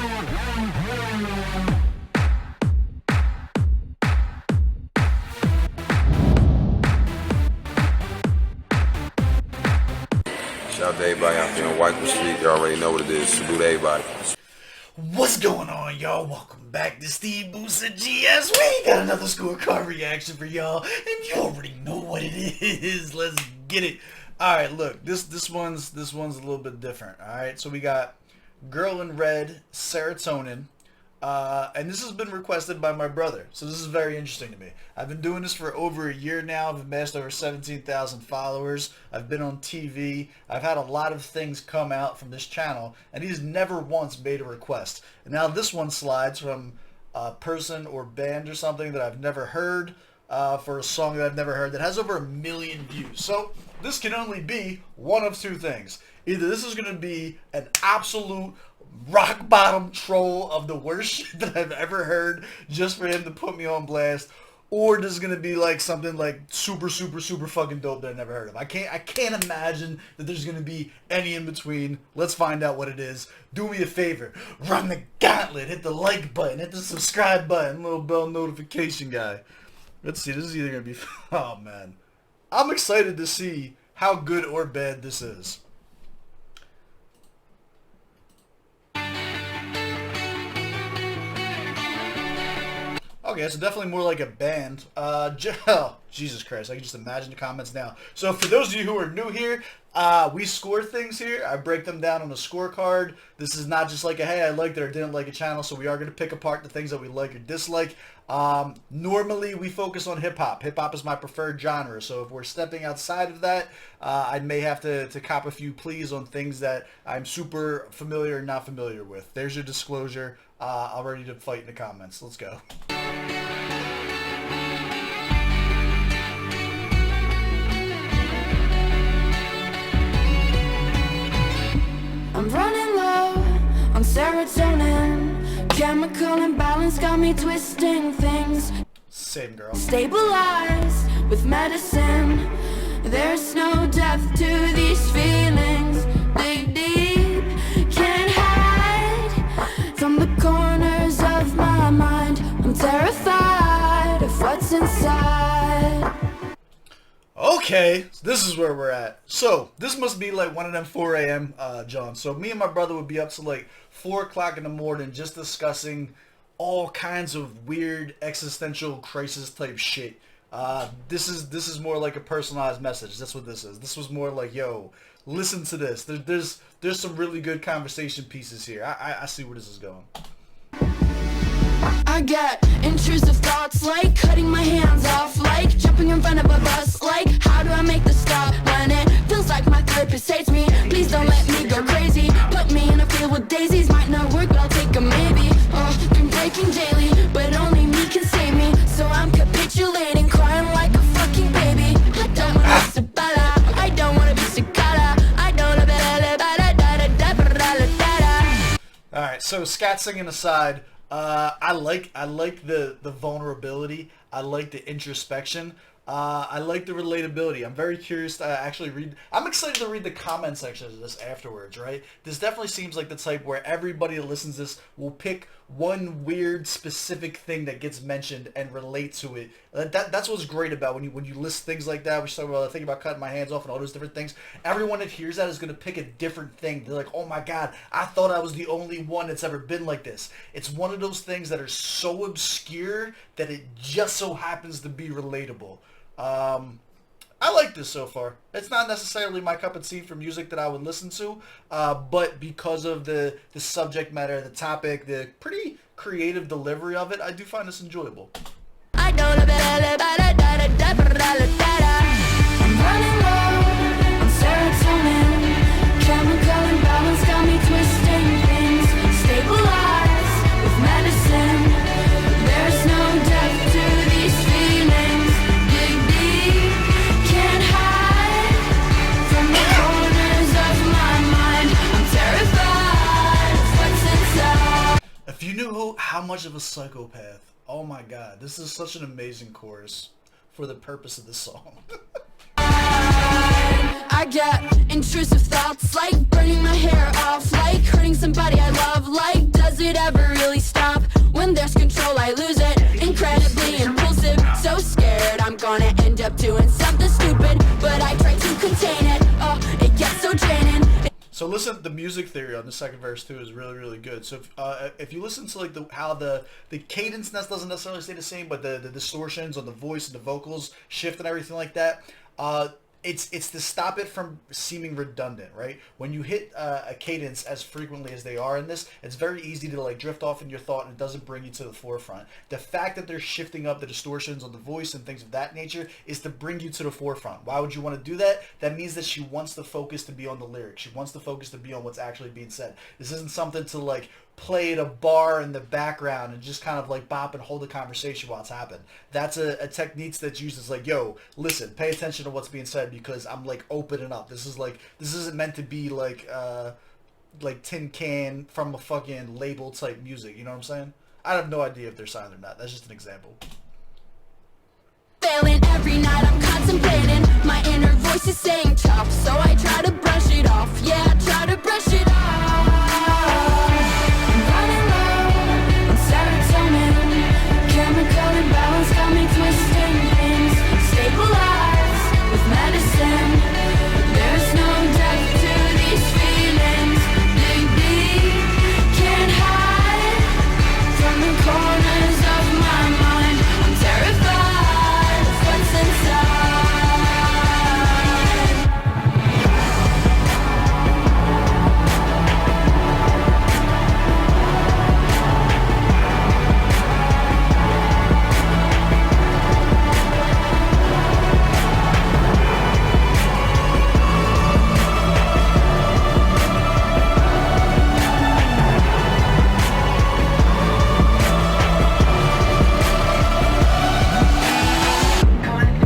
Shout out to everybody out there on White Street. You already know what it is. Salute to everybody. What's going on, y'all? Welcome back to SteveBussaGS. We got another scorecard reaction for y'all, and you already know what it is. Let's get it. All right, look, this one's a little bit different. All right, so we got Girl in Red, Serotonin. And this has been requested by my brother, so this is very interesting to me. I've been doing this for over a year now. I've amassed over 17,000 followers. I've been on TV. I've had a lot of things come out from this channel, and he's never once made a request. And now this one slides from a person or band or something that I've never heard, for a song that I've never heard that has over 1 million views. So this can only be one of two things. Either this is going to be an absolute rock bottom troll of the worst shit that I've ever heard just for him to put me on blast, or this is gonna be like something like super fucking dope that I never heard of. I can't imagine that there's gonna be any in between. Let's find out what it is. Do me a favor, run the gauntlet, hit the like button, hit the subscribe button, little bell notification guy. Let's see, this is either gonna be oh man, I'm excited to see how good or bad this is. Okay, so definitely more like a band. Oh, Jesus Christ, I can just imagine the comments now. So for those of you who are new here, we score things here. I break them down on a scorecard. This is not just like a, hey, I liked it or didn't like a channel, so we are going to pick apart the things that we like or dislike. Normally, we focus on hip-hop. Hip-hop is my preferred genre, so if we're stepping outside of that, I may have to cop a few pleas on things that I'm super familiar or not familiar with. There's your disclosure. I'm ready to fight in the comments. Let's go. I'm running low on serotonin. Chemical imbalance got me twisting things. Same girl. Stabilize with medicine. There's no depth to these feelings. Dig deep, can't hide from the corners of my mind. I'm terrified of what's inside. Okay, so this is where we're at. So, this must be like one of them 4 a.m. John. So, me and my brother would be up to like 4 o'clock in the morning just discussing all kinds of weird existential crisis type shit. This is more like a personalized message. That's what this is. This was more like, yo, listen to this. There's some really good conversation pieces here. I see where this is going. I get intrusive thoughts like cutting my hands off, like jumping in front of a bus, like how do I make the stop when it feels like my therapist hates me? Please don't let me go crazy. Put me in a field with daisies, might not work, but I'll take a maybe. Been breaking daily, but only me can save me. So I'm capitulating, crying like a fucking baby. I don't wanna be Sabala, I don't wanna be Sakala, I don't wanna be. Alright, so scat singing aside, I like the vulnerability. I like the introspection. I like the relatability. I'm very curious to actually read. I'm excited to read the comment section of this afterwards, right? This definitely seems like the type where everybody that listens to this will pick one weird specific thing that gets mentioned and relate to it. That's what's great about when you list things like that. We talk about thinking about cutting my hands off and all those different things. Everyone that hears that is going to pick a different thing. They're like, oh my God, I thought I was the only one that's ever been like this. It's one of those things that are so obscure that it just so happens to be relatable. I like this so far. It's not necessarily my cup of tea for music that I would listen to, but because of the subject matter, the topic, the pretty creative delivery of it, I do find this enjoyable. I'm running low on serotonin. Chemical imbalance got me twisting things. Stabilize with medicine. There's no depth to these feelings. Dig deep, can't hide from the corners of my mind. I'm terrified of what's inside. If you knew how much of a psychopath, oh my God, this is such an amazing chorus for the purpose of the song. I get intrusive thoughts like burning my hair off, like hurting somebody I love, like does it gonna end up doing something stupid, but I try to contain it. Oh, it gets so draining. So listen, the music theory on the second verse too is really, really good. So if you listen to like how the cadence doesn't necessarily stay the same, but the distortions on the voice and the vocals shift and everything like that, it's to stop it from seeming redundant, right? When you hit a cadence as frequently as they are in this, it's very easy to like drift off in your thought, and it doesn't bring you to the forefront. The fact that they're shifting up the distortions on the voice and things of that nature is to bring you to the forefront. Why would you want to do that? That means that she wants the focus to be on the lyrics. She wants the focus to be on what's actually being said. This isn't something to like play at a bar in the background and just kind of like bop and hold a conversation while it's happening. That's a technique that's used as like, yo, listen, pay attention to what's being said because I'm like opening up. This isn't meant to be like tin can from a fucking label type music. You know what I'm saying? I have no idea if they're signed or not. That's just an example. Failing every night, I'm contemplating. My inner voice is saying tough, so I try to brush it off. Yeah, I try to brush it off. I'm running low on serotonin. Chemical imbalance got me twisting things. Stabilized with medicine. There's no depth to these feelings. Baby, can't hide from the corners of my mind. I'm terrified of what's inside.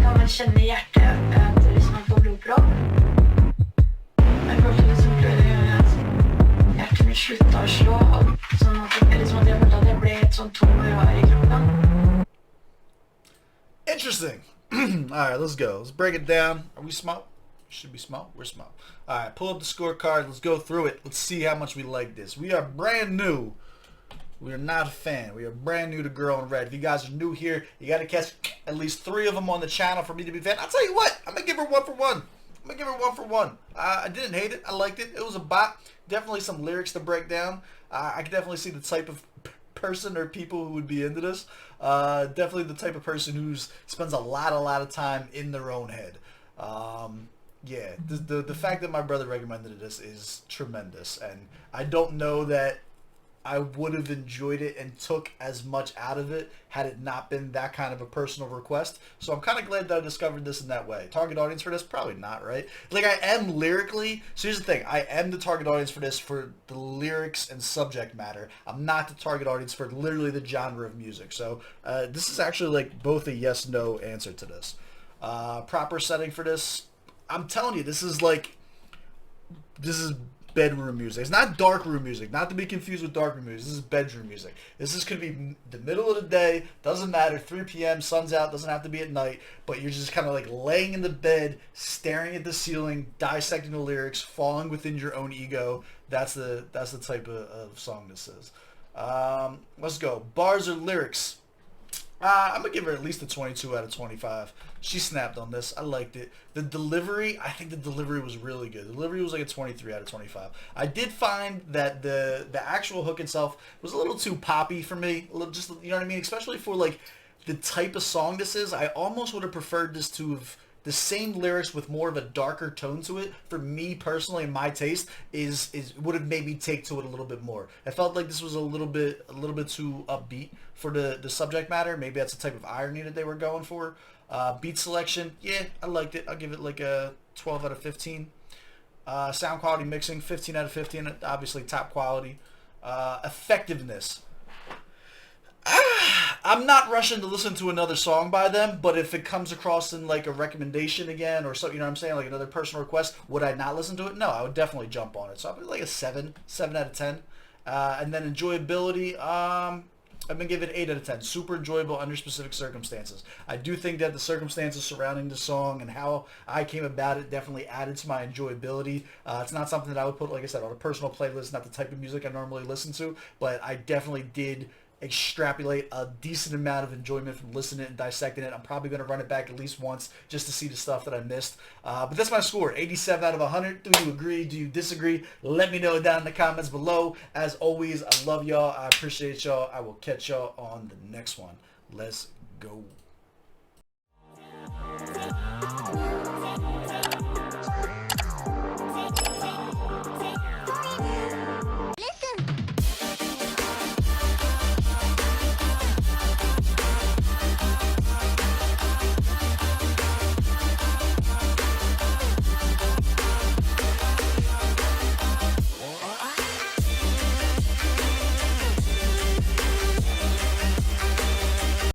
Kan man känna i hjärtat att det är som att få blodpropp. Men proppen som blöder gör att hjärtat blir slutar slå. Som att det är som att jag vill att det blir ett sånt tom rör i kroppen. Interesting. All right, let's go. Let's break it down. Are we smart? Should be smart. We're smart. All right, pull up the scorecard. Let's go through it. Let's see how much we like this. We are brand new. We are not a fan. We are brand new to Girl in Red. If you guys are new here, you got to catch at least 3 of them on the channel for me to be a fan. I'll tell you what. I'm going to give her 1 for 1. I'm going to give her 1 for 1. I didn't hate it. I liked it. It was a bop. Definitely some lyrics to break down. I can definitely see the type of person or people who would be into this. Definitely the type of person who spends a lot of time in their own head. Yeah, the fact that my brother recommended this is tremendous, and I don't know that I would have enjoyed it and took as much out of it had it not been that kind of a personal request. So I'm kind of glad that I discovered this in that way. Target audience for this? Probably not, right? Like, I am lyrically... So here's the thing. I am the target audience for this for the lyrics and subject matter. I'm not the target audience for literally the genre of music. So this is actually like both a yes-no answer to this. Proper setting for this? I'm telling you, this is bedroom music. It's not dark room music. Not to be confused with dark room music. This is bedroom music. This is going to be the middle of the day. Doesn't matter. 3 p.m. Sun's out. Doesn't have to be at night. But you're just kind of like laying in the bed, staring at the ceiling, dissecting the lyrics, falling within your own ego. That's the type of song this is. Let's go. Bars or lyrics? I'm going to give her at least a 22 out of 25. She snapped on this. I liked it. The delivery, I think the delivery was really good. The delivery was like a 23 out of 25. I did find that the actual hook itself was a little too poppy for me. A little, just, you know what I mean? Especially for like the type of song this is. I almost would have preferred this to have the same lyrics with more of a darker tone to it. For me personally, my taste is would have made me take to it a little bit more. I felt like this was a little bit too upbeat for the subject matter. Maybe that's the type of irony that they were going for. Beat selection, yeah, I liked it. I'll give it like a 12 out of 15. Sound quality mixing, 15 out of 15. Obviously top quality. Effectiveness. I'm not rushing to listen to another song by them, but if it comes across in like a recommendation again or something, you know what I'm saying, like another personal request, would I not listen to it? No, I would definitely jump on it. So I'll be like a 7 out of 10. And then enjoyability, I'm going to give it 8 out of 10. Super enjoyable under specific circumstances. I do think that the circumstances surrounding the song and how I came about it definitely added to my enjoyability. It's not something that I would put, like I said, on a personal playlist, not the type of music I normally listen to, but I definitely did extrapolate a decent amount of enjoyment from listening and dissecting it. I'm probably going to run it back at least once just to see the stuff that I missed. But that's my score, 87 out of 100. Do you agree? Do you disagree? Let me know down in the comments below. As always, I love y'all. I appreciate y'all. I will catch y'all on the next one. Let's go.